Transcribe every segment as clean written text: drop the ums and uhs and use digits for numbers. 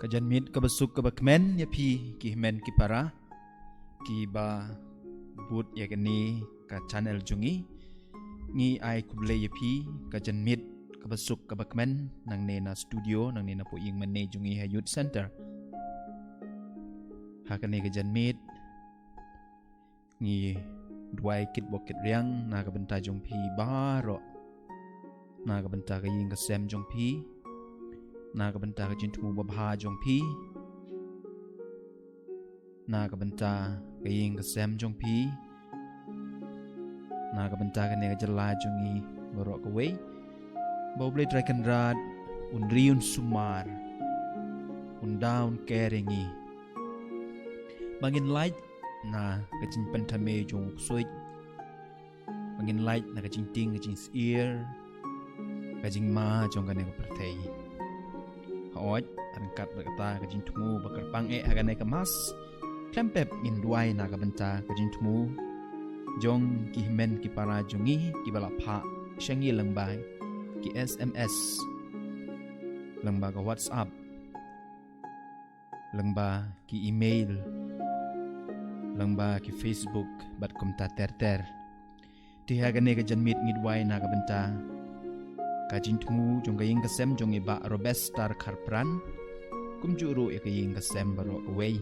Kajan mit kabasuk kabakmen ya pi ki men ki para ki ba but ya kani ka channel jungi ngi ai kuble ya pi kajan mit kabasuk kabakmen nang ne na studio nang ne na po ing man ne jungi ha youth center ha kani kajan mit ngi duai kit bok kit riang na ka benta jong pi baro na ka benta ka ing ka sem jong pi na ka benta ka jintu babha jong pi na ka benta ka ing ka sem jong pi na ka benta ka ne ka jala jongi borok ka wei boble draken rad un riun sumar un down caringi bangin light na ka jin pentame jong suit bangin light na ka jin ting ka jin ear ka jin ma jong ka ne ka perthei Hoi, angkat berkata kajin temu berkerpang haganai kemas, klempep in duai naga benta kajin temu, jong kihmen ki para jongi ki balapha, Sngi lengbai, ki SMS, lengba ke WhatsApp, lengba ki email, lengba ki Facebook, bat kumta ter. Di haganai kajin mit ngidwai naga benta. Kajin temu jong kaying kasem jong iba robestar karpran kumjuru kaying kasem baro away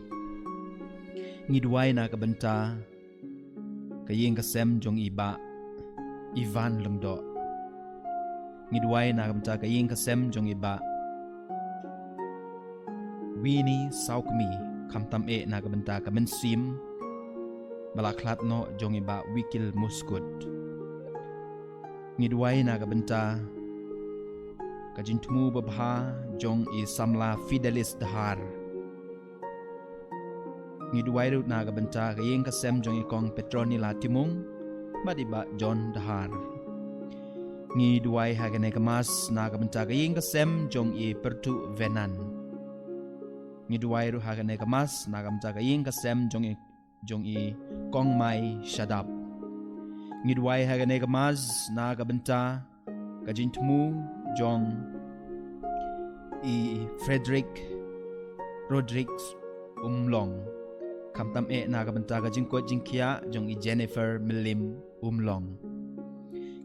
ngidwai na kabenta kaying kasem jong iba Ivan lengdo ngidwai na kabenta kaying kasem jong iba Winnie Saukmi kamtam na kabenta kamen sim balaklat no jong iba Wikil Muskut ngidwai na kabenta kajin temu babha jong i samla fidelis dahar ngidwai rut naga benta kayeng kasem jong i kong petronila timung badiba John dahar ngidwai hagane kamas naga benta kayeng kasem jong i pertu venan ngidwai rut hagane kamas naga benta kayeng kasem jong i kong mai shadap ngidwai hagane kamas naga benta kajin temu jong i Frederick Rodriguez umlong kamtam naga benta ka jingko jingkia jong i Jennifer Milim umlong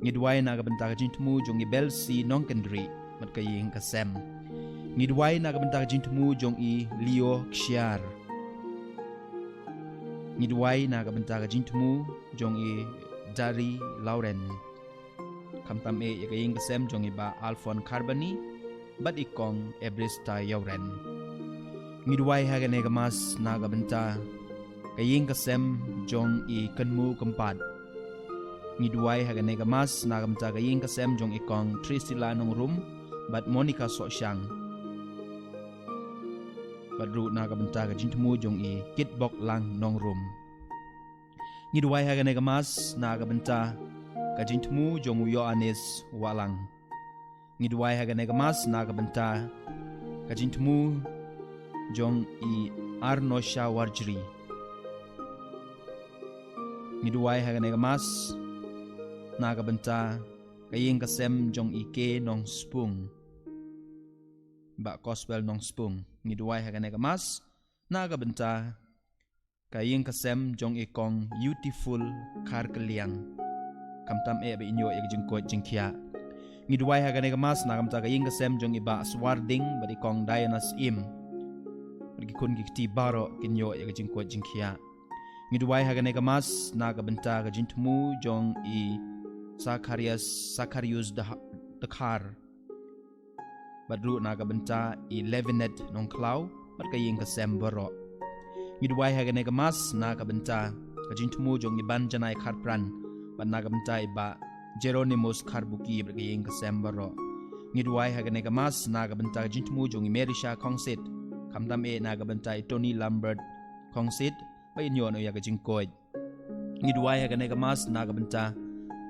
ngidwai naga benta ka jintmu jong i Belsi Nonkendri mat kaying kasem ngidwai naga benta ka jintmu jong i Leo Xiar ngidwai naga benta ka jintmu jong i Dari Lauren kamtam kaying kasem jong iba Alphon Carbani bat ikong Ebrista Yauren ngidwai hagane kamas naga benta kaying kasem jong i kenmu kempat ngidwai hagane kamas naga benta kaying kasem jong ikong Trisila Nongrum bat Monica Sosyang bat ru naga benta ka jintmu jong i Kitbok Lang Nongrum ngidwai hagane kamas naga benta kajin temu jong Yohanes walang ngidwai hagane kamas naga benta kajin temu jong i Arno Shawarjri ngidwai hagane kamas naga benta kaying kasem jong i Ke Nong Spung ba gospel Nong Spung ngidwai hagane kamas naga benta kaying kasem jong i kong Beautiful Karkeliang kamtam ba inyo jingko jingkia ngidwai hagane kamas na kamta kaying kasem jong iba Swarding badi kong Dianas Im bagi kun gikti baro kinyo jingko jingkia ngidwai hagane kamas na kabenta ka jintmu jong i Sakarius Dakhar badru na kabenta i Levinet Nongklaw bat kaying kasem baro ngidwai hagane kamas na kabenta ka jintmu jong iban janai karpran Banaga bentai ba Jeronimus Karbuki bergayeng kesembaro ngidwai hagane kamas naga bentai jintmu jong Merisha Kongsit kamtam naga bentai Tony Lambert Kongsit ba inyo no yaga jingkoy ngidwai hagane kamas naga bentai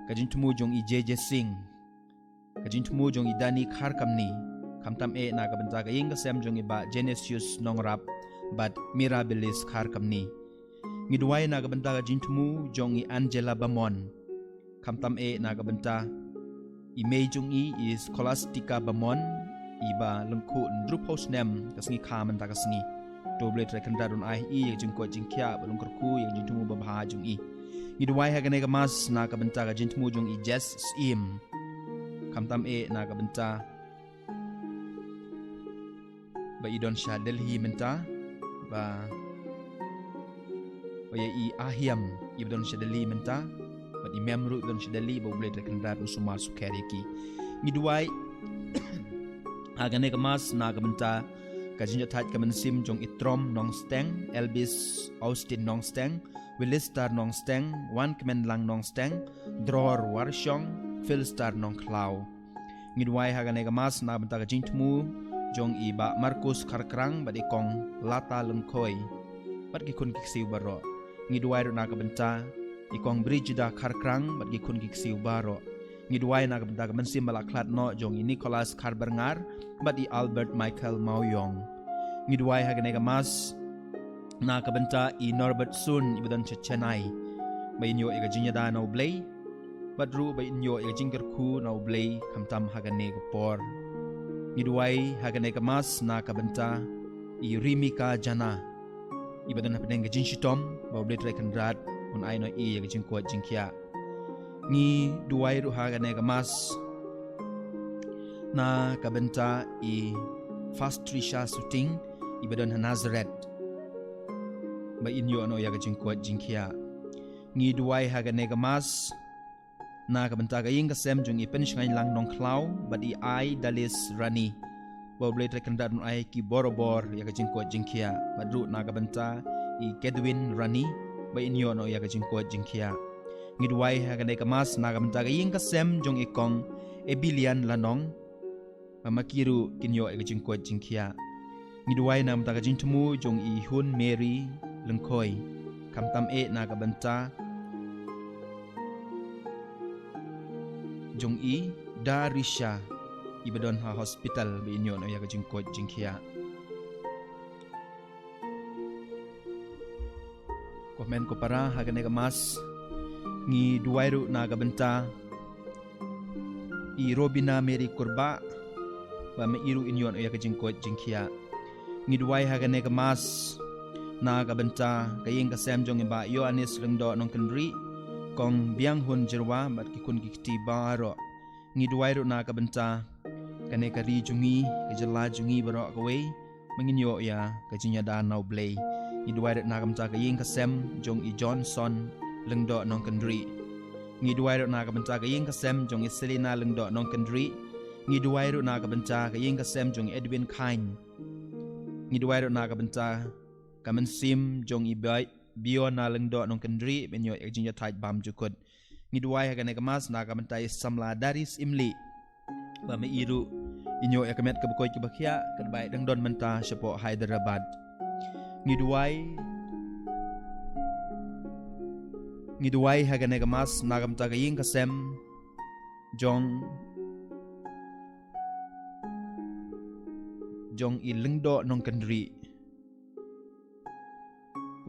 kajintmu jong i JJ Singh kajintmu jong i Dani Kharkamni kamtam naga bentai kayeng kesem jong i ba Genesius Nongrap bat Mirabilis Kharkamni ngidwai naga benta ka jintmu jong i Angela Bamon kamtam naga benta i Mei jong i Scholastica Bamon iba lengku ndrup house nem kasngi kaman ta kasngi doble tre kandra don ai I jing ko jing kya balung kurku yang jing tumu babha jung I ngidwai hagane ka mas na ka benta ka jing tumu jung I jes im kamtam na ka benta ba idon sha Delhi menta ba ya I ahiam ibdon sha Delhi menta ba di memru ibdon sha Delhi ba doble tre kandra don sumar sukari ki ngidwai hagane ka mas na ka benta Kajinja tat kaman sim jong itrom nong steng, Elvis Austin nong steng, Willistar nong steng, Wan kaman lang nong steng, Dror warshong, Philstar nong klaw. Ngidwai hagane gamas na benta kajing temu jong iba Marcus karkrang bat ikong lata lengkoi. Bat gikun kiksiu baro. Ngidwai ro na kabenta ikong Brigida karkrang bat gikun kiksiu baro. Ngidwai na kabenta kaman sim balaklat no jong Nicholas Karbernger bat I Albert Michael Mauyong. Ngidwai hagane gamas na kabenta I Norbert Sun ibadon Chennai. Bayinyo igajinya da na ublay. Badru bayinyo igajingker ku na ublay kamtam hagane gapor. Ngidwai hagane gamas na kabenta I Rimika Jana. Ibadon hapedeng gajin shitom ba ublay tre kandrad un ay no I igajing kuat jingkya. Ngi duwai ru hagane gamas na kabenta I Fast Trisha shooting ibadon Nazareth ba inyo ano yaga jingkuat jingkia ngi duwai hagane gamas na kabenta gaying kasem jung I penishngay lang nong klaw ba I ay dalis rani ba blay trekanda dun ay ki borobor yaga jingkuat jingkia badru na kabenta I Kedwin rani ba inyo ano yaga jingkuat jingkia ngi duwai hagane gamas na kabenta gaying kasem jung ikong Ebilian lanong makiru kinyo ay gajing kuat jingkia. Ngidwai na mta gajing temu jong I Hun Mary lengkoi. Kamtam na kabenta jong I Darisha ibadon ha hospital bi inyo no ya gajing kuat jingkia. Komen ko para hagane gamas ngi duwairu na kabenta I Robina Mary Kurba ba mairu inyon oya kajing kuat jingkia ngidwai hagane gamas na kabenta kaying kasem jong iba Yohanes rengdo nong kendri kong biang hun jerwa bat kikun kikti baro ngidwai ro na kabenta kane kari jungi kajala jungi baro kawai menginyo ya kajinya da now blay ngidwai ro na kabenta kaying kasem jong I Johnson rengdo nong kendri ngidwai ro na kabenta kaying kasem jong I Selina rengdo nong kendri ngidwai ro na kabenta kaying kasem jong Edwin Kine ngidwai ro na kabenta kamen sim jong ibai bio na lengdo nong kendri benyo ejinja tait bam jukut ngidwai hagane kamas na kabenta samla daris imli ba meiru inyo ekamet kabukoy kibakhya kadbai dengdon menta sepo Hyderabad ngidwai hagane kamas na kabenta kaying kasem jong I lengdo nong kendri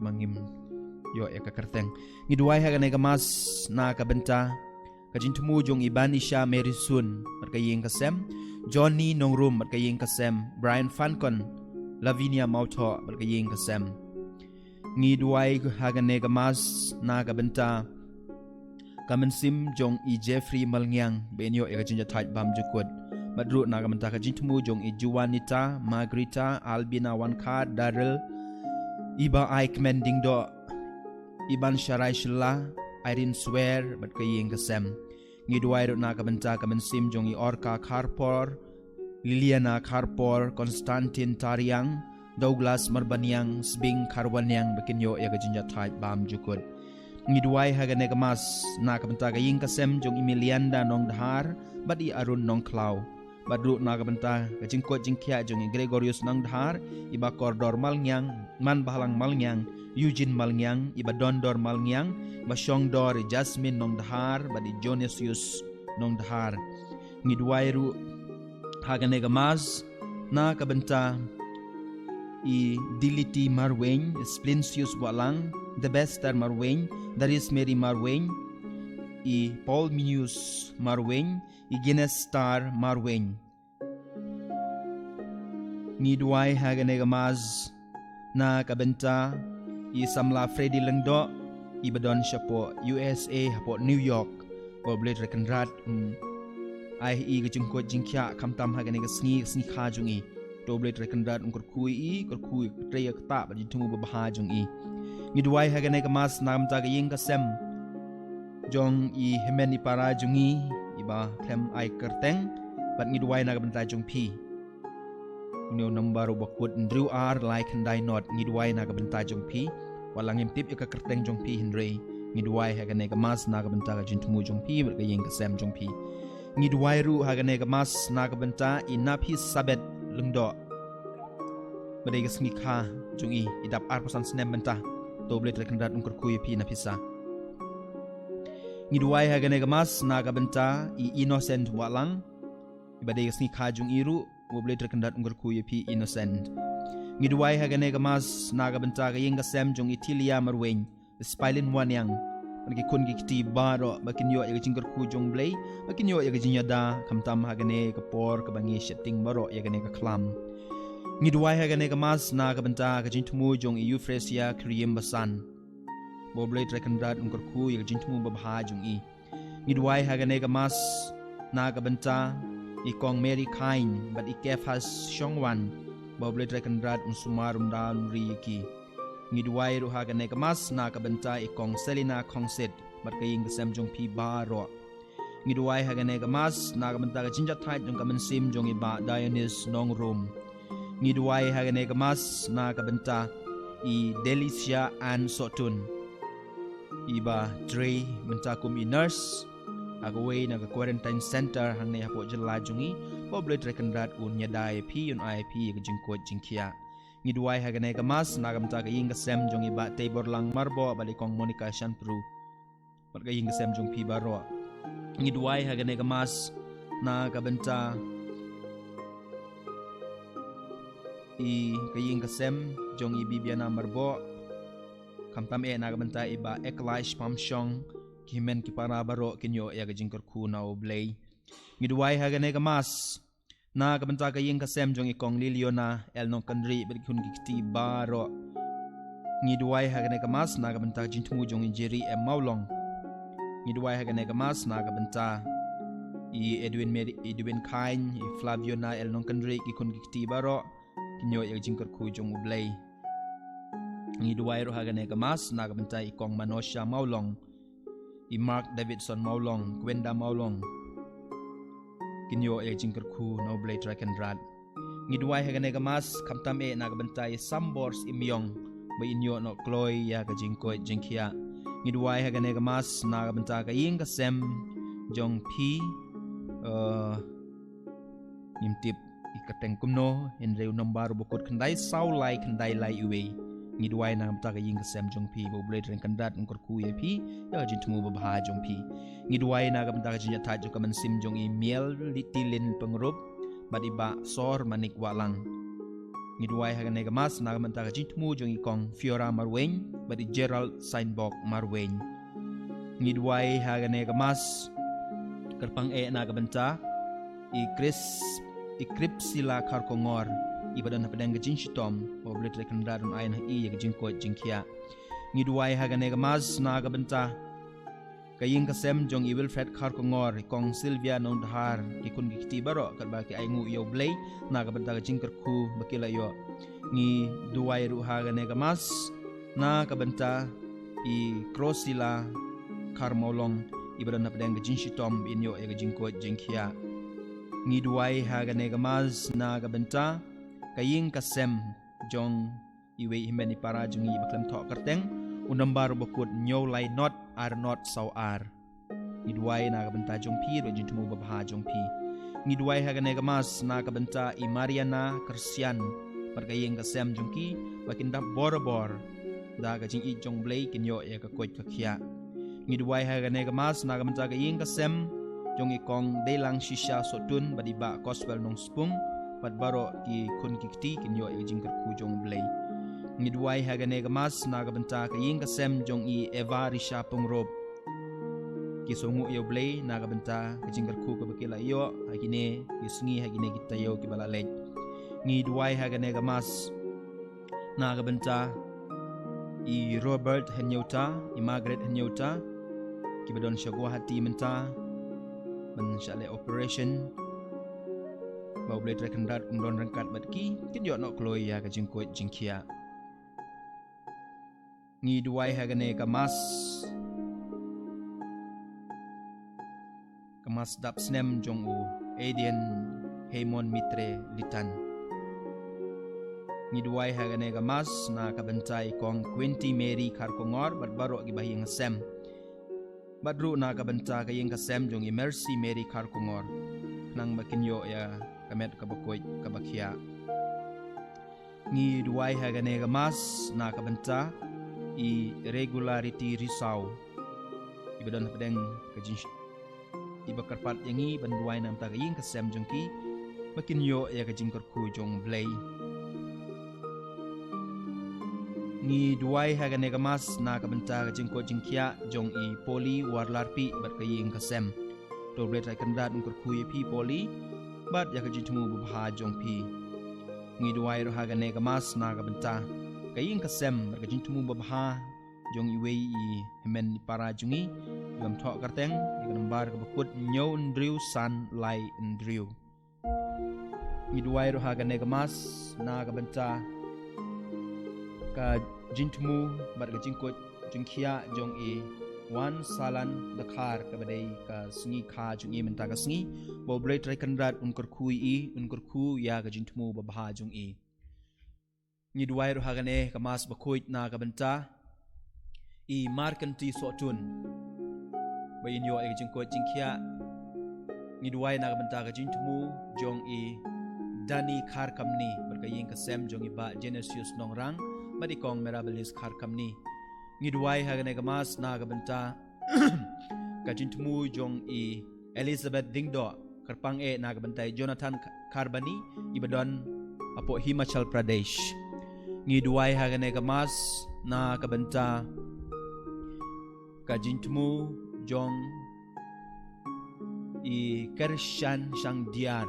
mangim yo ya kakarteng ngidwai hagane gamas na kabenta kajintumu jong Ibanisha Merisun markaying kasem Johnny Nongrum markaying kasem Brian Fancon Lavinia Mautho markaying kasem ngidwai hagane gamas na kabenta kamensim jong I Jeffrey Malngyang benyo ya kajinja tait bam jukut Madru na kabenta kajintumu jong I Juanita, Margarita, Albina Wankar, Daryl, Iba Ike Mendingdo, Iban Sharai Shilla, Irene Swear, bat kaying kasem. Ngidwai ro na kabenta kamansim jong I Orca Karpor, Liliana Karpor, Konstantin Tariang, Douglas Marbanyang, Sbing Karwanyang, bakinyo ya kajinja tait bam jukut. Ngidwai hagane kamas na kabenta kaying kasem jong Emilianda nong dahar, bat I Arun nong klaw. Badru na kabenta kajingkot jingkia jong I Gregorius nang dhar iba Kordor Malngyang man bahalang Malngyang Eugene Malngyang iba Dondor Malngyang iba Shongdor Jasmine nong dhar badi Jonesius nong dhar ngidwairu hagane gamas na kabenta I Diliti Marweng Splincius Walang The Bester Marweng Daris Mary Marweng I Paul Minus Marweng I Guinness Star Marweng ngidwai hagane gamaz na kabenta I samla Freddy Lengdo ibadon siya USA hapo New York boblet rekenrat ai I gejungko jingkya kamtam hagane ga sngi kha jungi doblet rekenrat kurkui treya kta ba jitumu babaha jungi ngidwai hagane gamas nam ta ga ying ka sem jong I hemeni para jungi iba klem ai kerteng bat ngidwai na benta jong pi Nyo number bakut Drew R like handai not ngidwai na benta jong pi walang imtip ka kerteng jong pi hindrei ngidwai hagane gamas na benta ga jintumu jong pi ba ying ka sem jong pi ngidwai ru hagane gamas na benta inapi sabet lengdo badai ga sngi kha jungi idap arpasan snem benta doblet rekendat kurkui pi na pisa ngidwai hagane gamas na benta I innocent walang ibadai ga sngi kha jung iru doblet rekendat kurkui pi innocent ngidwai hagane gamas na benta ga yinga sem jung itilia marweng spilin wanyang Bagi kun gikti baro bakin yo yaga jingkar ku jong blay bakin yo yaga jinyada kamtam hagane kapor kabangi setting baro yagane ka klam ngidwai hagane gamas na kabenta ka jintumu jong Euphrasia kriyem basan boblay trekandat ungkar ku yaga jintumu babha jong I ngidwai hagane gamas na kabenta ikong Mary Kain bat ikefas shongwan boblay trekandat unsumarum dan riki ngidwai ru hagane gamas na kabenta ikong Selina Kongset bat kaying kasem jong pi baro ngidwai hagane gamas na kabenta ka jinjat thait jong kamansim jong iba Dionys nong room ngidwai hagane gamas na kabenta I Delicia and Sotun iba Dre mentakum I nurse agaway na ka quarantine center hangne hapo jala jongi poblet rekendat un nyadai pi un IP ka jingko jingkia ngidwai hagane gamas na kamta ka ying kasem jong iba tabor lang marbo balikong Monica Shanpru pat ka ying kasem jong pi baro ngidwai hagane gamas na kabenta I kaying kasem jong I Bibiana marbo kamtam na kabenta iba Eklaish Pamshong kimen ki para baro kinyo ya gajingkar ku na oblay ngidwai hagane gamas na kabenta kaying kasem jong ikong Liliona elno kandri berkun gikti baro ngidwai hagane gamas na kabenta jintumu jong Jerry Maulong ngidwai hagane gamas na kabenta I Edwin Kain I Flaviona elno kandri ikun gikti baro kinyo ya gajingkar ku jong oblay ngidwai ro hagane gamas na kabenta ikong Manosha Maulong I Mark Davidson Maulong Gwenda Maulong kinyo e jingkar ku no blade track and rad ngidwai hagane gamas kamtam na kabenta I Sambors Imyong ba inyo no kloy ya ka jingko jingkia ngidwai hagane gamas na kabenta ka ying kasem jong pi nimtip ikateng kumno inreu number bukut kandai saulai kandai lai uwe ngidwai na kamta ka ying kasem jong pi bo blade ren kandat ungkor ku ye pi ya jintumu babha jong pi ngidwai na kamta ka jinya thaj kaman sim jong email litilin pengrup badiba sor manik walang ngidwai hagane gamas na kamta ka jintumu jong ikong Fiora Marweng badi Gerald Signbox Marweng ngidwai hagane gamas kerpang na kamta I Kripsila Karkongor ibadan na pedang gajin shitom o blit rekendarun ayan ha iya gajin ko jingkia ngidwai hagane gamas na kabenta kaying kasem jong I Wilfred Karkongor kong Sylvia nong dahar kikun gikti baro karba ki ay ngu yaw blay na kabenta gajin karku bakila yo ngi duwai ru hagane gamas na kabenta I Krosila Karmolong ibadan na pedang gajin shitom inyo ay gajin ko jingkia ngidwai hagane gamas na kabenta kaying kasem jong iwe himeni para jungi baklam thok kerteng unambar bakut nyo lai not ar not saw ar ngidwai na kabenta jong pi ro jintumu babha jong pi ngidwai hagane gamas na kabenta I Mariana Kersian perkaying kasem jong ki bakinda borbor da gajing I jong blay kinyo ya ka koit ka khia ngidwai hagane gamas na kabenta kaying kasem jong ikong delang shisha sotun badiba gospel nong spung pat baro ki kun kikti kinyo e jingkar ku jong blay ngidwai hagane gamas na kabenta kaying kasem jong I Eva Risha Pungrob ki songu yo blay na kabenta kajingkar ku ka bakila yo hagine ki sngi hagine kita yo ki balalej ngi duai hagane gamas na gabenta I Robert Henyota I Margaret Henyota kibadon syagwa hati menta ban syale operation bau blade rekendat kumdon rengkat batki kin yo nok kloi ya ka jingkoi jingkia ngi duai hagane gamas dap snem jong u Adian Hemon Mitre Litan ngi duai hagane gamas na kabentai kong Quinty Mary Karkongor bat baro gi bahing sem badru na kabenta kayeng kasem jong I Mercy Mary Karkongor nang makinyo ya kamet kabakoi kabakhia ngi duai hagane gamas na kabenta I Regularity Risau ibadon pedeng kajin ibakarpat yangi banduai nam ta kayeng kasem jong ki makinyo ya kajing korku jong blay ngi duai hagane gamas na kabenta kajing ko jingkia jong I poli warlarpi bat kayeng kasem to bret kandat ungkur kui pi poli bat ya kajing tumu bubha jong pi ngi duai ro hagane gamas na kabenta kayeng kasem bat kajing tumu bubha jong I wei I hemen para jungi gam thok karteng ikanambar kabakut nyau ndriu san lai ndriu ngi duai ro hagane gamas na kabenta ka jintmu bar ka jingko jingkhia jong I wan salan dakhar ka badai ka sngi kha jong I menta ka sngi bo blade trai kanrat unkor khu I unkor khu ya ka jintmu babha jong I ngi duai ro hagane ka Mass Bakhuid na ka benta I markanti sotun bayin yo ay jingko jingkhia ngi duai na ka benta ka jintmu jong I Dani khar kamni bar ka ying ka sem jong I ba Genesis nongrang Madikong Mirabilis Karkamni Ngidwai hagane gamas na gabenta Kajintmu jong I Elizabeth Dingdo Karpang e na gabentai Jonathan Karbani Ibadon Apo Himachal Pradesh Ngidwai hagane gamas na gabenta Kajintmu jong I Kershan Shangdiar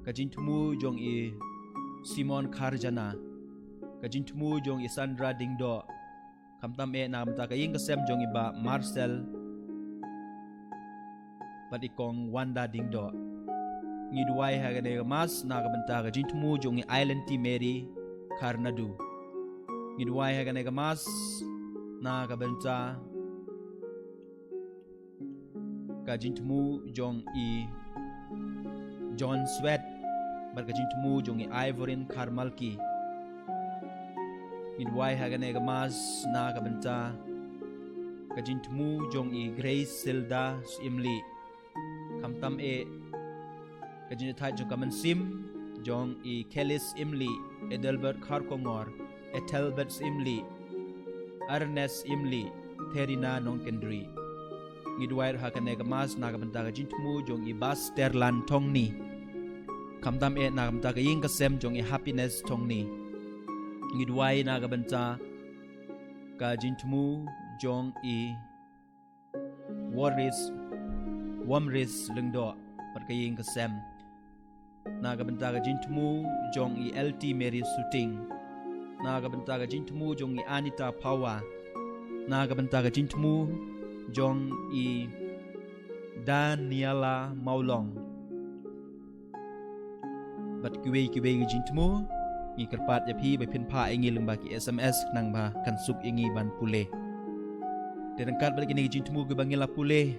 Kajintmu jong I Simon Karjana Kajintmu jong I Sandra Dingdo Kamtam e na kamta kaying kasem jong iba Marcel Patikong Wanda Dingdo Ngidwai hagane gamas na kabenta kajintmu jong I Island T Mary Karnadu Ngidwai hagane gamas na kabenta kajintmu jong I John Sweat Barkajintmu jong I Ivorin Karmalki Ngidwai hagane gamas na kabenta kajintmu jong I Grace Silda Imli Kamtam e kajinithai jong kaman sim jong I Kelis Imli Edelbert Karkongor Etelbert Imli Ernest Imli Terina Nongkendri Ngidwai hagane gamas na kabenta kajintmu jong I Bas Terlan Tongni Kamtam e na kamta kaying kasem jong I Happiness Tongni Ngidwai na kabenta kajintmu jong I Wamris Lengdo Perkaying kasem na kabenta kajintmu jong I LT Mary Shooting na kabenta kajintmu jong I Anita Pawa na kabenta kajintmu jong I Daniela Maulong bat kiwe kajintmu ngi kerpat ya phi bai phin pha ingi lengba ki SMS nang ba kan suk ingi ban pule derangkat balik ini jintmu ge bangila pule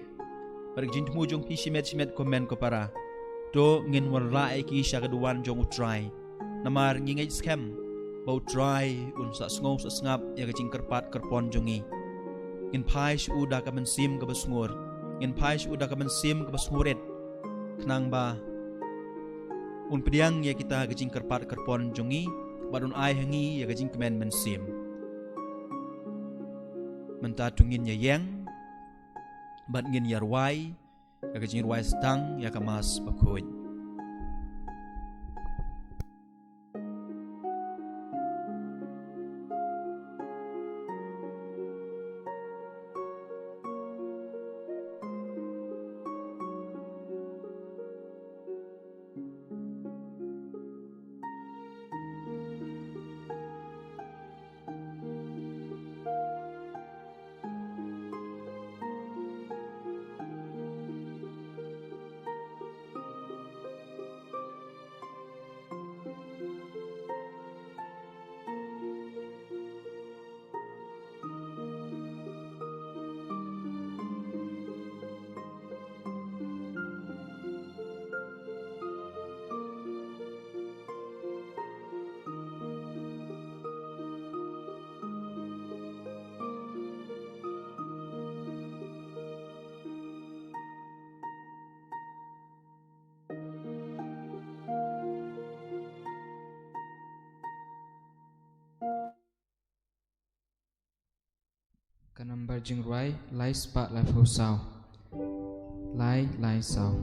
balik jintmu jong phi simet komen ko para to ngin warla ki shagaduan jong utrai namar ngi ngai scam bau try un sa sngo sa ngap ya ke jing kerpat kerpon jongi ngin phai shu da ka man sim ka basngur ngin phai shu da ka man sim ka basnguret knang ba un pediang ya kita gajing kerpat kerpon jongi badun ai hangi ya gajing kemen mensim menta tungin ya yang bad ngin yarwai ya gajing ruai stang ya ka Mass Bakhuid Cái number jing right, lai spot lai phô sao. Lai sao.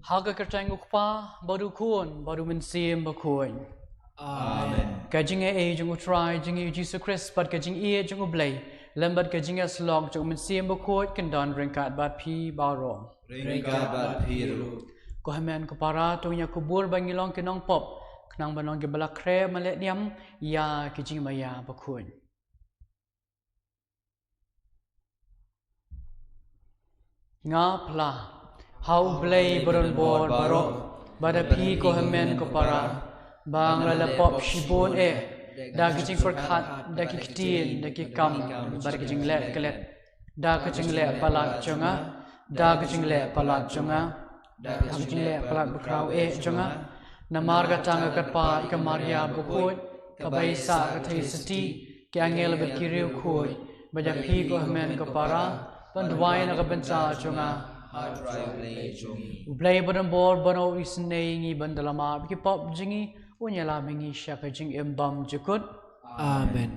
Haga kertang ukpa baru kun baru mensim bakhuid. Amen. Kajing jong utrai jing Jesus Christ bat kajing jong ublay lembat kajing slog jong mensim bakhuid kendan ringkat bat pi baro. Ringkat bat piru. Ko hamen ko para tu nya kubur bangilong kenong pop kenang banong ke balak kre malet niam ya kajing maya bakhuid. Ngapla How blay baron bor barok badapi ko hamen ko para bang lalapop shibon dagijing perkhat dagiktin dagikam badagijing let kelet dagijing let palat jonga dagijing let palat jonga dagijing let palat bukrau jonga namarga tanga katpa kamaria bukut kabaisa kathai sati ke angel berkiriu khoi badapi ko hamen ko para pandwai na kabensa jonga Blay badan bor bano isnei ngi bandalama biki pop jingi unyala mengi shaka jing embam jukut. Amen.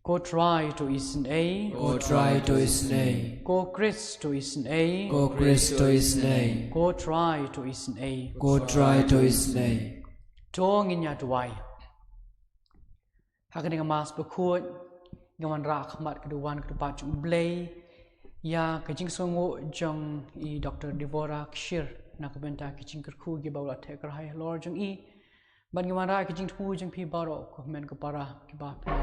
Go try to isnei. Go try to isnei. Go Christ to isnei. Go Christ to isnei. Go try to isnei. Go try to isnei. Tong inya tuai. Hakani nga Mass Bakhuid ngawan ra khmat keduan kedepan jung blay. Ya kajing songo jong I Dr. Devora Kshir nak benta kajing kerku gi baula tekar hai lor jong I ban gi mara kajing tmu jong pi baro ko men ko para ki ba pa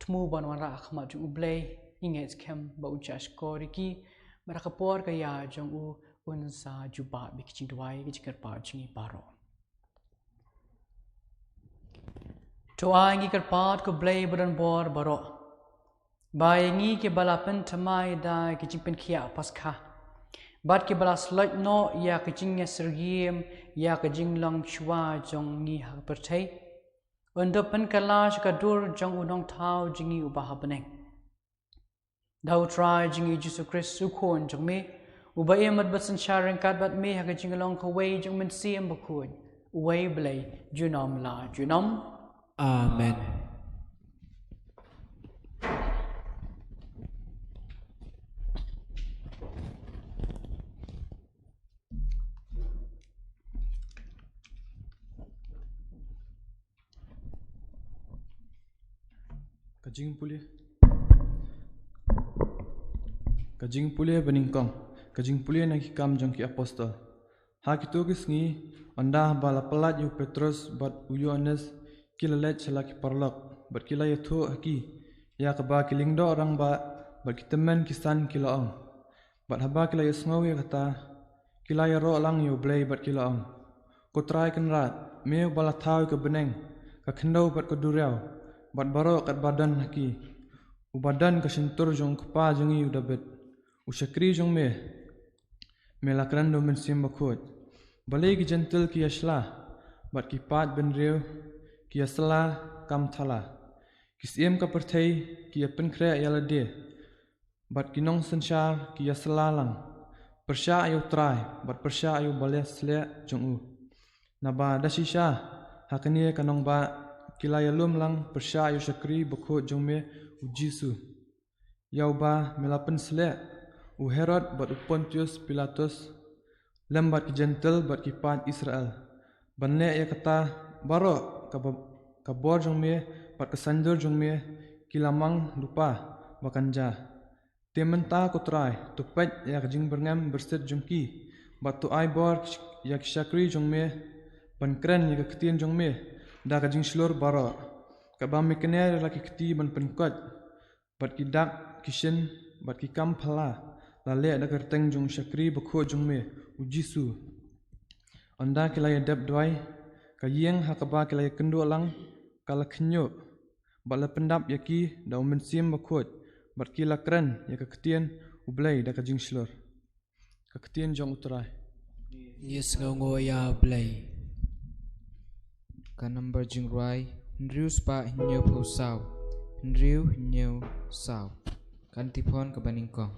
tmu ban wara khma jong ublay inget kem ba ujas ko riki mara ka por ka ya jong u un sa juba bi kajing dwai gi kar pa jong I baro to angi kar pat ko blay badan bor baro Bayangi ke balapan tamai da kicing penkia Paskha. Bat ke balas lot no ya kicing sergiem ya kicing long chua jong ni hak pertai. Untuk penkalash kadur jong unong tau jingi ubah beneng. Dau try jingi Jesus Christ sukon jong me. Ubah emat basan sharing kat bat me hak kicing long kawai jong mensiam bakhuid. Uway belay junom la junom. Amen. Kajing pulih beningkong, kajing pulih nak hikam jong ki apostol. Ha kitu kisngi anda bala pelat yu Petrus bat Yohanes kilalet selaki parlak bat kila yathu haki ya kaba kilingdo orang bat kitemen kisan kilaong bat haba kila yasngawi kata kila yaro lang yu blay bat kilaong ko try kenrat me bala thaw ke beneng ka khendau bat ko duriau bat baro kat badan haki ubadan ka sentur jong kpa jongi udabet usyakri jong me lakran do men sim bakhuid balai ki gentle ki asla bat ki pat ben reu ki asla kam thala kisiem ka perthai ki apen khre yalade bat ki nong sanchar ki asla lang persya ayu try bat persya ayu bales le jong u naba dasisha hakani kanong ba kilayalum lang persya ayu syakri bakhuid jong me ujisu yau ba melapen sele u Herod bat Pontius Pilatus lembat ki gentle bat ki pat Israel banle ya kata baro ka bor jong me bat kesanjur jong me kilamang lupa bakanja. Tementa ko try to pet yak jing berngam berset jong ki bat to ai bor yak shakri jong me ban kren yak ketien jong me da ka jing slor bara ka ba me kene laki keti ban penkot bat ki dak kishen bat ki kam phala la le da kerteng jong shakri bakho jong me ujisu anda kilaya dep dwai ka yeng hakaba kilaya kendo lang kala khnyo bala pendap yaki da mensim bakhot bat kila kren yak ketien ublai da ka jing slor ka ketien jong utrai Yes ngo ya play. Ka number jing rai. Hinriu spa hinyo po sao. Hinriu hinyo sao. Kan tipon ka baningkong.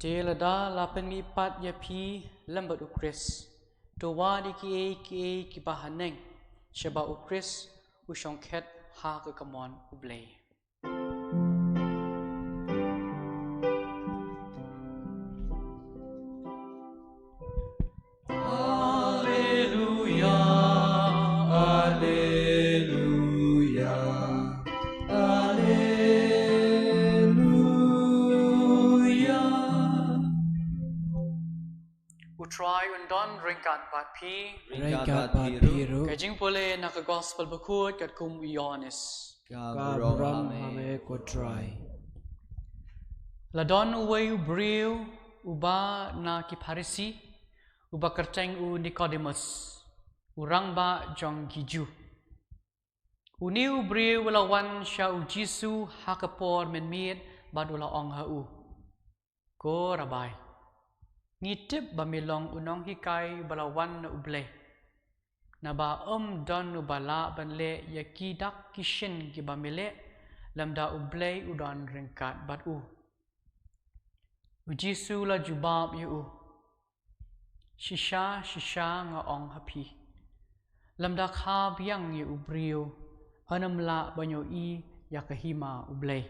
Telada lapan mi pat ya pi lambat ukris. Towa di ki bahaneng. Sheba ukris ushongket ha ke kamon ublay. Try undon ringkat bat pi. Ringkat bat piru. Kajing pole nak gospel bakut kat kum Yohanes. Kabram hame ko try. Ladon uway ubriu uba na kiparisi uba kerteng u Nicodemus. Urang ba jong giju. Uniu briu lawan sya ujisu hakapor menmit badula ong hau. Ko rabai. Ngitip bamilong unong hikai balawan na uble. Na ba don ubala banle yakidak kishin ki bamile lamda uble udan ringkat bat u. Ujisu la jubab yu. Shisha nga ong hapi. Lamda kha biang yu ubriu. Anam la banyo i yakahima uble.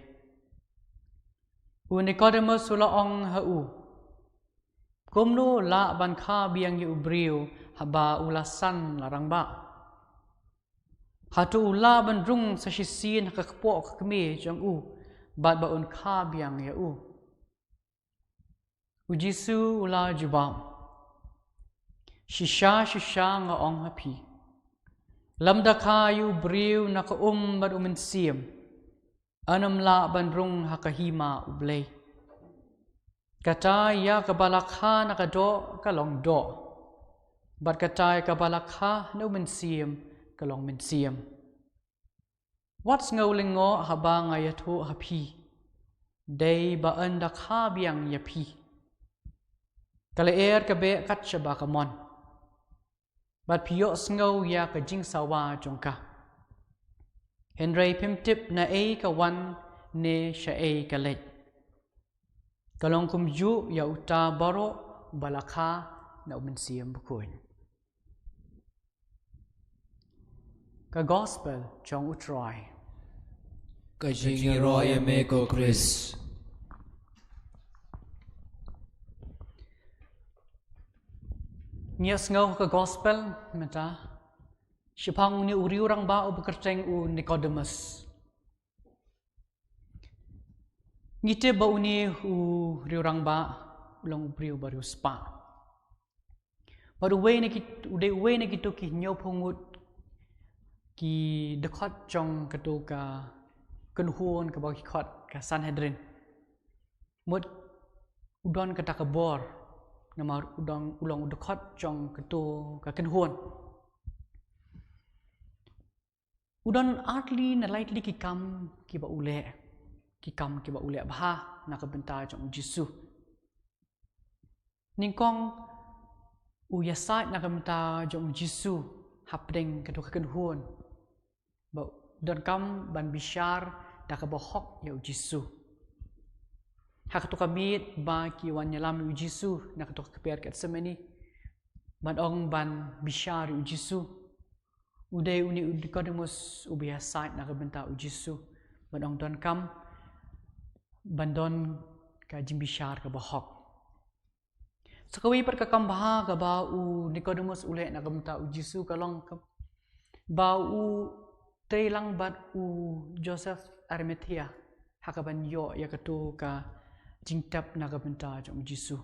Nicodemus ula ong hau. Kumno la ban kha biang yu ubriu haba ulasan larang ba. Hatu ula ban rung sa shisin hakakpo kakme jang u. Bat ba un kha biang ya u. Ujisu ula jubam. Shisha nga ong hapi. Lamda kayu briu naka bat umensiam. Anam la bandrung hakahima ublay. Kata ya kabalakha nakado kalong do. Bat kata kabalakha na umensiam kalong mensiam. What's ngawlingo haba ngayatu hapi. Day ba anda kabiang yapi. Kalaer kabe katsyaba kamon. Bat piyo sngaw ya ka jing sawa jongka. Henry pimtip na kawan ne siya kalit. Kalong kumju ya uta baro balakha na umansiyang bukuin. Ka gospel chong utroy. Ka jing roy me ko Chris. Nias ngaw ka gospel mata. Sipang ni uriurang ba o bekerteng u Nicodemus. Ngite ba uni u riurang ba ulang ubriu baru spa. Baru uwe na gitu ki nyaw pungut ki dekat jong katu ka kenhuon ka bagi kot ka Sanhedrin. Mut udon kata kabor nama udang ulang dekat jong katu ka kenhuon. Udon artli na lightly kikam kiba ule. Kikam kiba ule bah na kabenta jong Jisu. Nyngkong uyasat na kabenta jong Jisu hapdeng katu ka kenhuon. Ba don kam ban bishar da ka bohok ya Jisu. Hakatu kamit ba ki wan nyalam Jisu na katu ka per kat semeni. Ban ong ban bishar Jisu. Uday uni Nicodemus ubiyasat na kabenta Jisu. Ban ong don kam ban don ka jimbishar ka bohok. So kawi per ka kambaha ka ba u Nicodemus ule na kabenta Jisu kalong ba u teilang bat u Joseph Arimathea hakaban yo ya katu ka jingtap na kabenta jong Jisu.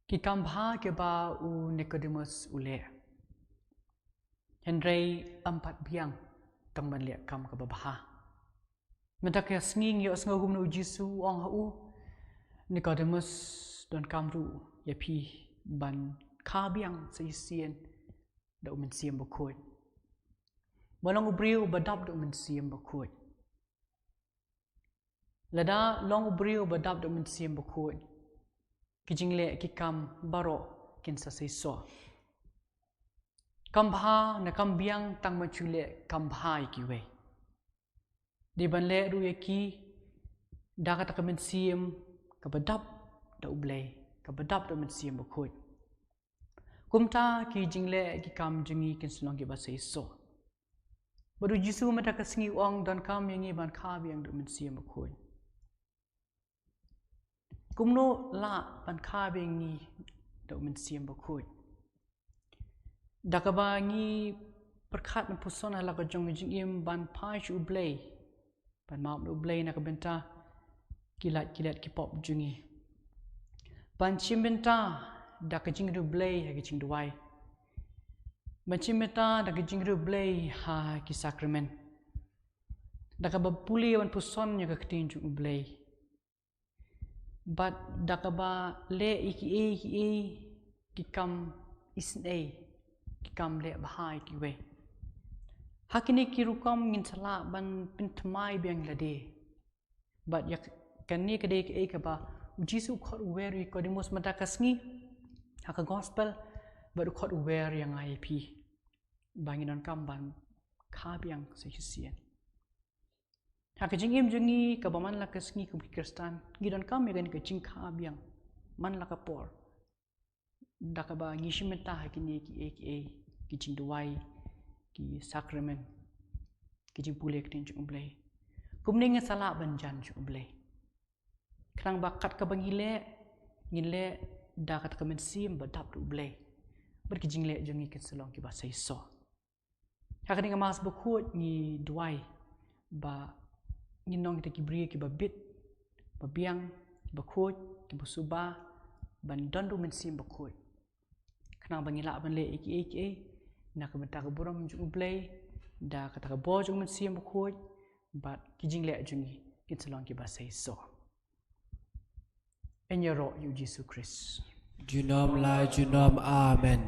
Kikambha ke ba u Nicodemus ule. Henry 4 biang tang manliak kam ka babaha. Mentak ya snging yo sngo nu Jisu ong hau Nicodemus don kamru ya pi ban ka biang sa isien da umensiam bakhuid. Malong ubriu badab da umensiam bakhuid. Lada long ubriu badab da umensiam bakhuid. Kijingle kikam baro kinsa seiso. Kambha na kambiang tang machule kambha ikiwe. Di banle ruyaki dakat kamensiam kabadap da ublay kabadap da mensiam bakhuid. Kumta ki jingle ki kam jingi kinslong ki baseiso. Baru Jisu mata kasngi ong dan kam yangi ban kabiang da mensiam bakhuid. Kumno la ban kabiang ni da mensiam bakhuid. Dakabangi perkat na puson hala ka jong jingim ban paish ublay. Ban maap na ublay na kabenta kilat kipop jungi. Ban chimbenta da ka jing ublay ha ki jing duway. Ban chimbenta da ka jing ublay ha ki sakrament. Da ka babuli wan puson nya ka katin jong ublay. But da ka ba le iki kam isne. Kikam le bahai kiwe. Hakini kirukom ngin sala ban pintamai biang lade. But yak kani kade ke ba Jisu khot aware ko dimos matakas ngi haka gospel but khot aware yang IP banginan kamban kabiang sehisian. Haka jingim jungi ka baman la kasngi ku Kristan gidan kam yagan ka jing kabiang man la ka por dakaba ngishimenta hakini ki jing duai ki sacrament ki jing pulek tin jumblay kumning sala banjan jumblay krang bakat ka bangile ngile dakat ka mensim badap jumblay berki jingle jungi kin selong ki ba saiso hakani ka Mass Bakhuid ni duai ba nginong kita kibri ki ba bit ba biang Bakhuid ki busuba ban dondu mensim Bakhuid krang bangila ban le iki na ka benta ka buram jumblay da kata ka bo jung mensim Bakhuid but kijing le jungi kin selong ki ba saiso enyero yu Jesu Christ Junom la junom amen.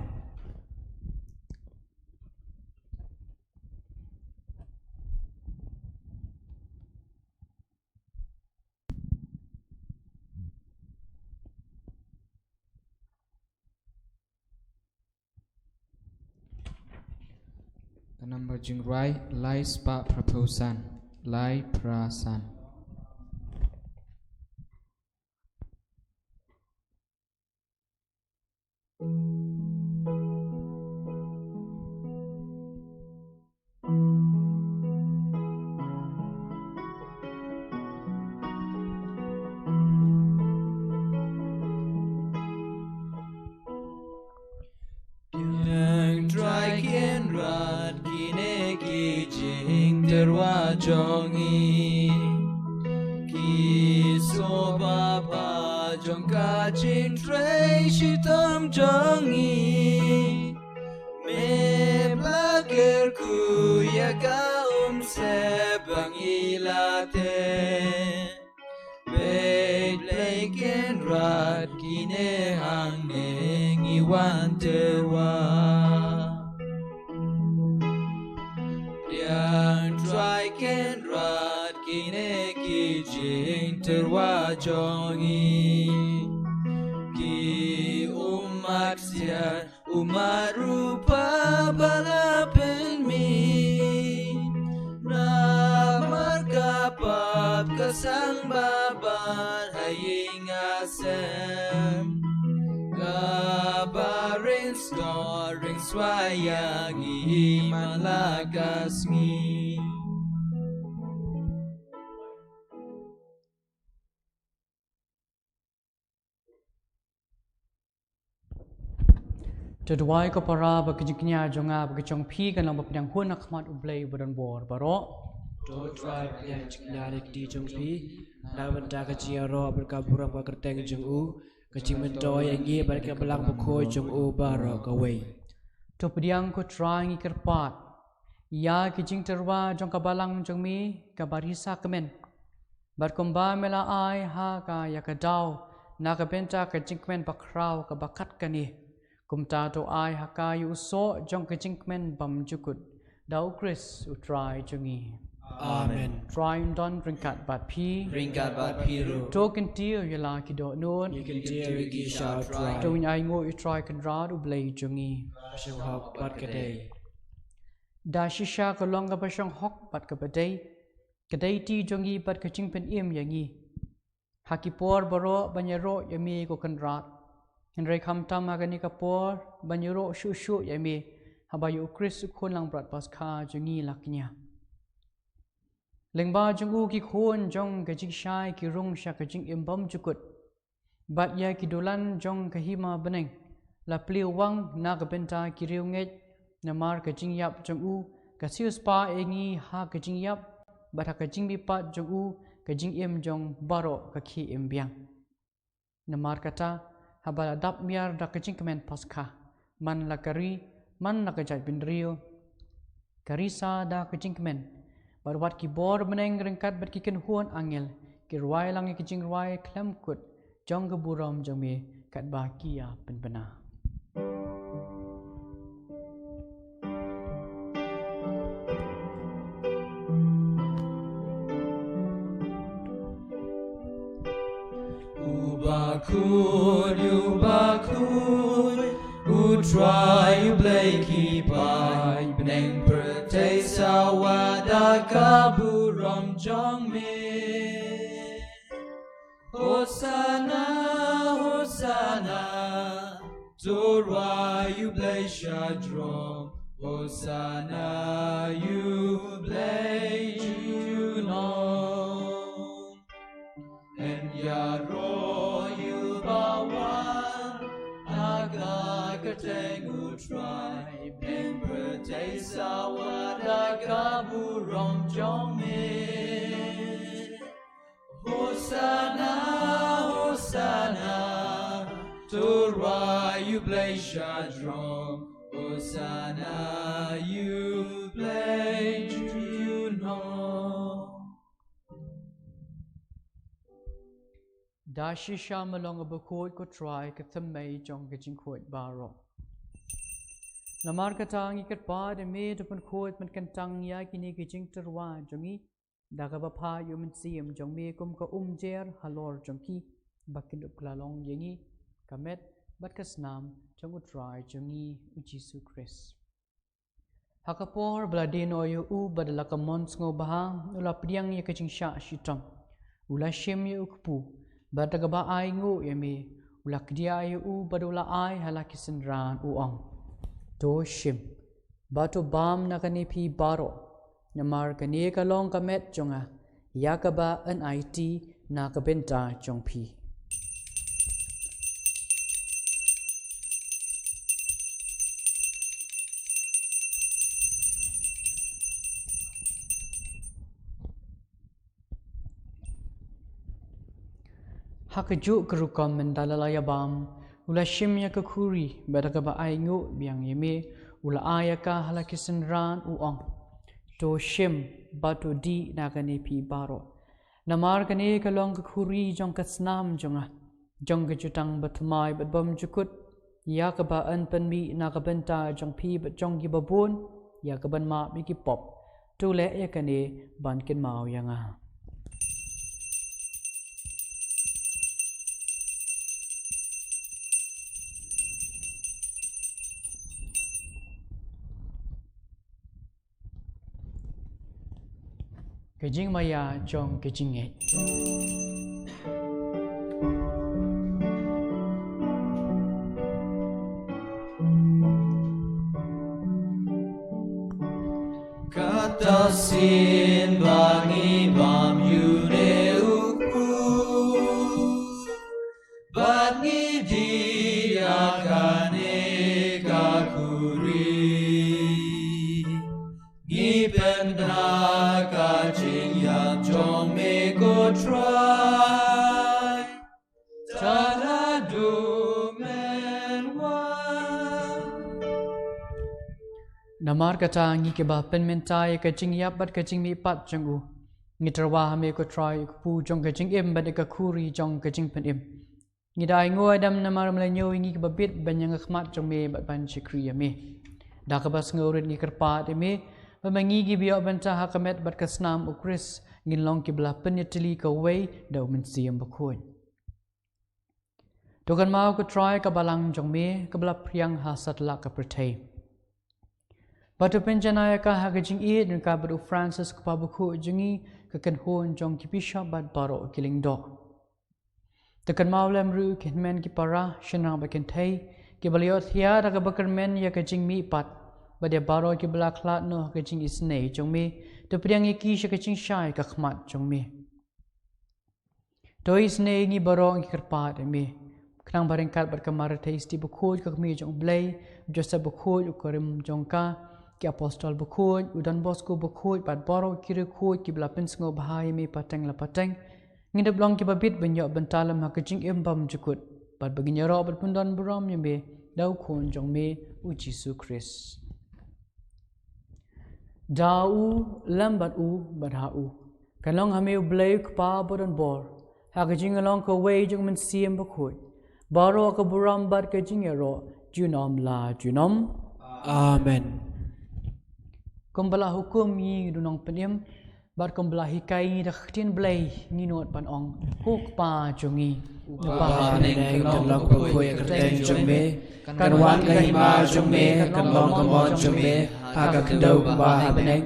Number jingrai lai spa proposan lai prasan. Yang try kien rat kine ki jing terwa jongi ki so ba pa jong ka jing tray shitam jongi me blaker ku ya ka se bangilate Wait, like and rod, kine hanging, you want to Yang try and rod, kine kijing, terwa jongi. Ki umaksian, umarupa balapin mi. Na markapap kasang baban haying asem kabarin scoring swayagi malakas ngi Jadwai ko para bakijiknya jonga bakijong pi kan lang bapdang hun akmat ublay badan bor baro Do try yang ciknarik di jengpi na benda kecil ro berkabura pakerteng jeng u kecil mento yang ye balik belang Bakhuid jeng u baro kawai to pediang ko try ngi kerpat ya kijing terwa jong kabalang jong mi kabarisa kemen bar komba mela ai ha ka ya kadau na ka benta ka jingmen bakrau ka bakat kani kumta to ai ha ka yu so jong ka jingmen bam jukut dau Chris utrai jongi Amen. try don ringkat bat pi Ringkat bat piru token tiu yala kido non you can dear gi shout try to ai ngo utrai kan rad ublay jongi Sheng hok bat kadai da shisha ka long ka bashang hok bat ka badai kadai ti jongi bat ka jingpen im yangi hakipor baro banyero yami ko kan rad Henry Kamtam agani kapor banyuro shu yami habayu Chris khon lang brat Paskha jungi laknya lengba jungu ki khon jong ka jing shai ki rung sha ka jing imbam jukut bat ya ki dolan jong ka hima beneng la pliu wang na ka benta ki riu nget na mar ka jing yap jungu ka siu spa engi ha ka jing yap bat ha ka jing bi pat jungu ka jing im jong baro ka khi im biang na mar kata habala dap miar da kecing kemen Paskha man la kari man la kajat bin rio karisa da kecing kemen barwat ki bor meneng rengkat bat ki ken huan angel ki ruai lang ki jing ruai klem kut jong ke buram jong me kat ba kia pen bena Bakhuid, try blakey by Beneng Pertay Sawada Kaburam Jong me. Hosanna, Hosanna, Torah you blaze Shadrom. Hosanna you blaze Junon. And Yaro you bawan, Aga Kateng utrai, Ben Pertay Sawada Kaburam Jong me. Hosanna, Hosanna, Torah you blaze Shadrom. Hosanna you blaze Junon. Dashi shamalong abakod ko try kathamay jong gajing khot baro. Namar katang ikat pa de me depan khot man kantang ya kini gajing terwa jongi dagabapa yuman siem jong me kum ka jer halor jongki bakin uklalong yengi kamet bat kasnam jong utrai jongi Jesu Christ. Hakapor bladin oyo u badalaka mons ngo bahang ula priang ya kajing sha shitang ula shem ya ukpu badagaba ai ngo yame ula kdia ya u badula ai halakisan ran uang to shim bato bam nakani pi baro namar kani kalong kamet jonga yakaba an it nakabenta jong pi. Hakajuk kerukom mendalalaya bam ula shimya kakuri badagaba aingu biang yeme ula ayaka halakisan ran uang to shim batu di nagane pi baro namar kane kalong kakuri jong kasnam jonga jong kajutang batmai batbam jukut yakaba an panmi nakabenta jong pi bat jong gibabun yakaban ma miki pop to le yakane bankin mau yanga. Kajing maya jong kajing e. Kata sin bangi bam yune uku, bangi di akane kakuri, gipen kajing yang jong me go try, tada do men one. Namar kata ngi ke ba pen mentai kajing yap bat kajing mi pat jong u ngi terwa hame ko try pu jong kajing im bat ka khuri jong kajing pen im ngi dai ngoi dam namar mlenyo ngi ke ba bit banyang khmat jong me bat ban chikri me da ka bas ngorit ngi kerpa de me Pamangi gibiyo banta hakamet bat kasnam ukris ngin long kibla penyetili ka way daw mensiam bakhuid. Dokan mau ko try ka balang jong me kabla priang hasat la ka pertay. Batu penjanaya ka hagajing id ng kabadu Francis ka pabukhu jingi ka kanhon jong kipisha bat baro kiling do. Dokan mau lemru kinmen ki para shenang bakentay kibaliot hiya da ka bakarmen ya kajing mi pat. Badia baro ki belak lat no kajing isnei jong me to priang iki sha kajing shai ka khmat jong me to isnei ngi baro ngi kerpat me knang bareng kat bar kamar teisti bukhoj ka mi jong blai joseph bukhoj ukarim jong ka ki apostol bukhoj udan bosco bukhoj bat baro ki rekhoj ki bla pensngo bahai me pateng la pateng ngi de blong ki babit benyo bentalam ha kajing embam jukut bat baginyaro bat pundan buram me dau khon jong me u Jesu Christ. Dau lambat u badhau kalong hame blai pa bodon bor hagajing along ko way jong men siem bakhoy baro ka buram bat ka jingero junom la junom Amen. kumbala hukum yi dunong penim bat kumbala hikai dak tin blai nginot pan ong huk pa jongi Upah neng kalong bakhuid kerteng jong me Karwan kahima jong me kalong kamon jong me Haga kendau kembah neng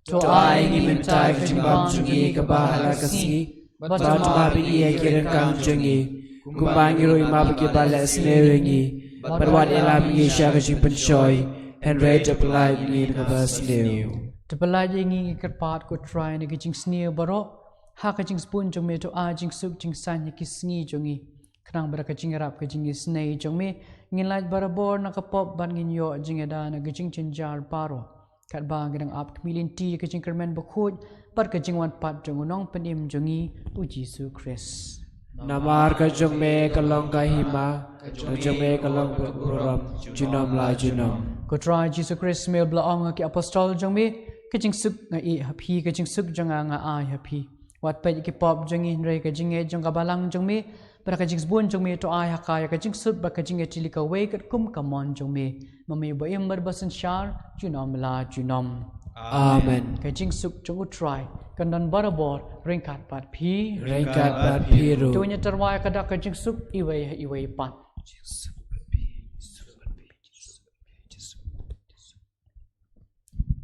To ai ngi mentai kejimbang jungi kebahala kasi Batu babi ia kira kang jungi Kumbang iroi mabagi balik senewengi Perwan elam ngi syaka jimpen choy Henry Depelai ngi kebas new Depelai ngi kerpat ko try ni kejing sneer barok Ha kejing spoon jong me to a jing suk jing san ni kisngi jongi Kenang bara kejing rap kejing snei jong me Ngin lait barabor na kapop ban ngin yo jing eda na kejing cenjar paro Kat bang gedang ap kemilin ti kejing kermen bakhuid Par kejing wan pat jong unong penim jongi U Jesu Christ Namar ka jong me kalong kahima Jong me kalong beruram Junom la junom Ko try Jesu Christ mel blaong ki apostol jong me Kejing suk nga I hapi kejing suk jong nga ai hapi Wat pe ki pop jong I re kejing e jong kabalang jong me Para kejing sbun jong me to ai hakaya kejing suk ba kejing e tilika we kat kum kamon jong me Mami ba im berbasan syar junom la junom Amen Kejing suk jong utrai kandan barabor ringkat pat pi Ringkat bat piru Tunya terwai kada kejing suk iwe pat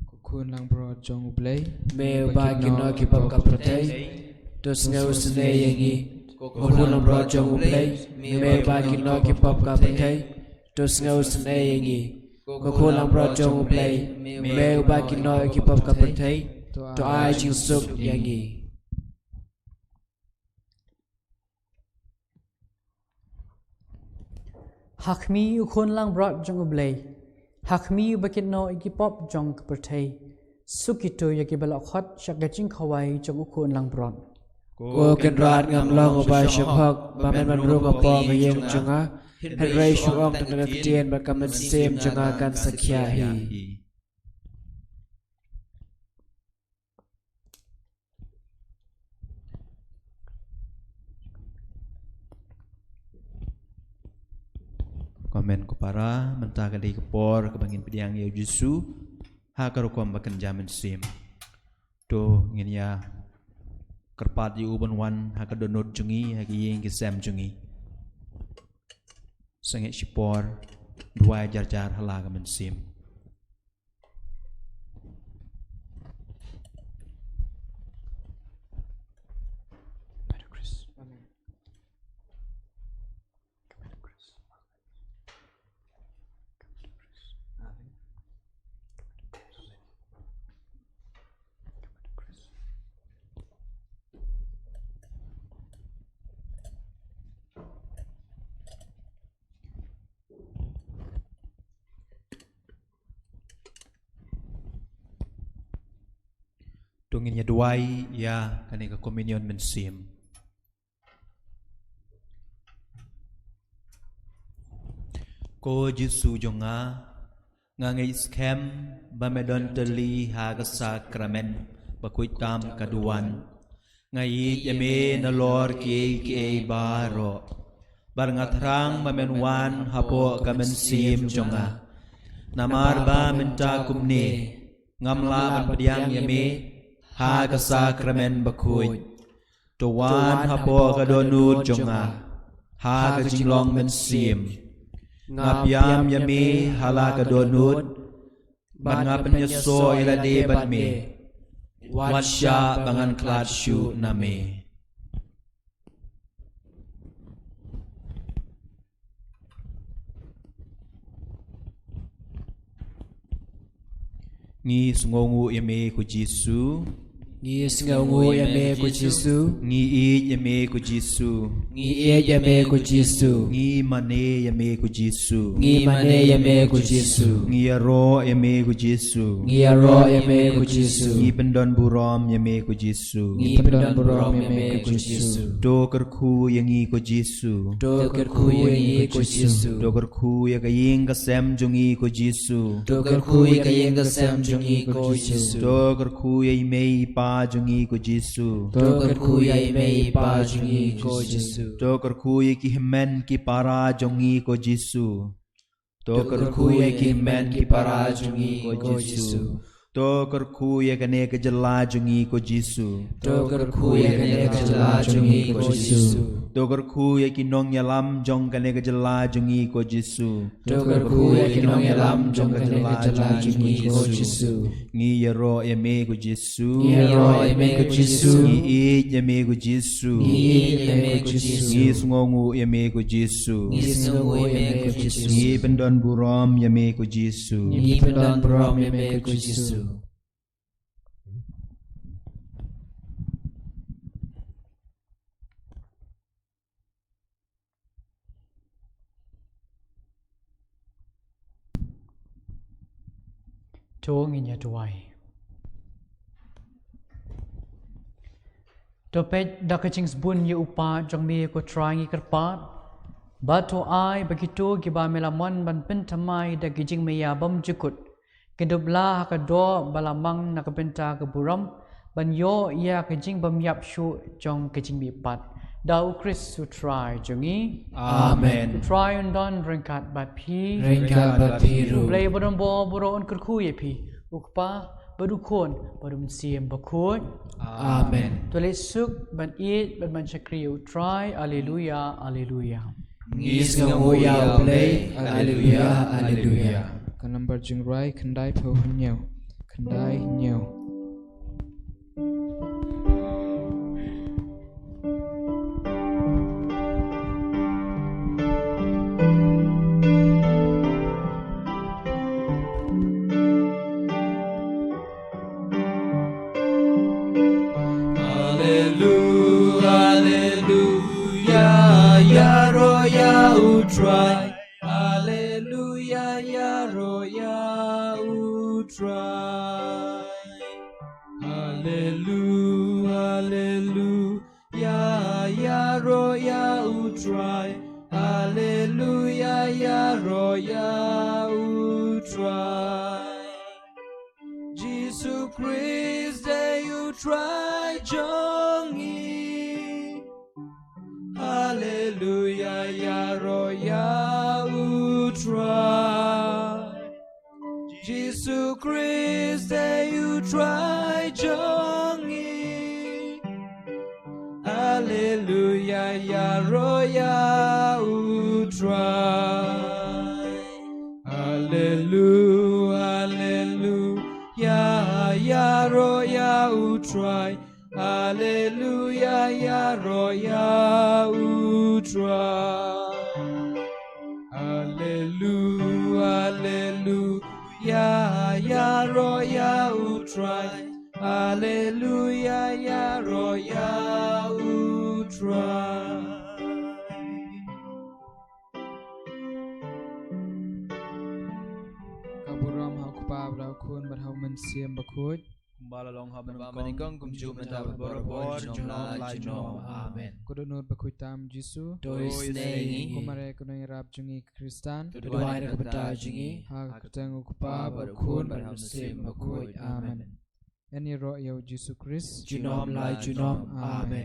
Kukun lang bro jong ublay Me bagi no ki pop ka protei Dos ngau sene yangi Kukun lang bro jong ublay Me bagi no ki pop ka protei Dos ngau sene yangi Kukun lang bro jong ublay Me bagi no ki pop ka protei To ai jing suk yangi Hakmi ukon lang brat jong ublay Hakmi bakit no ikipop jong kapertay Sukito yaki balakot siya gajing kawai jong ukon lang brat Ko ken rat ngam long ba shak hok ba men man ru ma po ga yeng junga het rai shu ong tang na tien ba kam sem junga kan sakya hi Komen ko para mentaga di kepor kebangin pediang ya Yesu ha karukom bakan jamin sim to ngin ya kerpat yu ban wan ha kadonot jungi ha ying kisam jungi sanget sipor dua jar hala kamen sim Tungin ya duai ya kani ka communion mensim. Ko Jesu jonga ngangai skem bamedon teli ha ka sakramen bakuit kam kaduan ngai yame na lor ki baro bar ngathrang bamenwan hapo ka mensim jonga namar ba menta kumne ngamla ban pediang yame ha ka sakramen bakhuid tuan hapo ka donut jonga ha ka jinglong men sim ngapiam yami hala ka donut ban ngapen yeso ila de ban me watsya bangan klat shu name ngi sungongu yame ku Jesu Ngi singaungu yame ku Jesu ngi i yame ku Jesu Ngi e yame ku Jesu ngi mane yame ku Jesu Ngi mane yame ku Jesu ngi ro yame ku Jesu Ngi aro yame ku Jesu ngi pendon burom yame ku Jesu Ngi pendon burom yame ku Jesu do kerku yangi ku Jesu Do kerku yangi ku Jesu do kerku ya kaying kasem jungi ku Jesu Do kerku yangi kasem jungi ku Jesu do kerku ya mei pa jungi ku Jesu Do kerku yangi pa jungi ku Jesu do kerku ya ki hemen ki para jungi ku Jesu do kerku Kerku ya yangi men ki para jungi ku Jesu do kerku ya kane ke jela jungi ku Jesu Do kerku yangi kajala jungi ku Jesu Togar ku ya kinong yalam jong kane gejala jongi ko Jesu. Togar ku ya kinong yalam jong kane gejala jongi ko Jesu. Ngi yero ya me ko Jesu. Ngi yero ya me ko Jesu. Ngi i ya me ko Jesu. Ngi i ya me ko Jesu. Ngi sungongu ya me ko Jesu. Ngi sungongu ya me ko Jesu. Ngi pendon burom ya me ko Jesu. Ngi pendon burom ya me ko Jesu. Jong in tuai. Topet dakachings bun ye upa jong me ko trying ikarpat. Bato ai begitu giba melaman ban pentamai da gijing meya bam jukut. Kedubla hakado balamang nakabenta keburam ban yo ya gijing bam yap shu jong gijing mi pat. Dau Chris to try jongi. Amen. Try and done ringkat bat pi. Ringkat bat piru. Play bodon bo boron kerku ye pi. Ukpa badukon badum siem bakhuid. Amen. Tulis suk ban it ban chakriu try. Alleluia, alleluia. Ngis ngamuya play. Alleluia, alleluia. Kan number jing rai kendai po hunyo. Kendai hunyo. Try. Hallelujah, ya roya utry. Hallelujah, hallelujah, ya roya utry. Hallelujah, ya roya utry. Jesus Christ, you try jongi. Hallelujah, ya roya utry. Jesus Christ, you try jongi. Hallelujah, ya roya utry. Hallelujah, hallelujah, ya roya utry. Hallelujah, ya roya utry. Hallelujah, hallelujah, ya roya utry. Hallelujah, ya roya utry. Kaburam hakupa blau kun bat hau men siem bakhuid. Balalong haben Meningkong kumju menta berbor jong la jong. Amen. Kudunut bakhuid tam Jesu. Doi sngi. Kumare kunai rap jungi Kristan. Tuduai na kabata jingi. Ha kutang ukupa bat kun bat hau siem bakhuid. Amen. Eni ro yau Jesu Christ. Junom lai junom. Amen.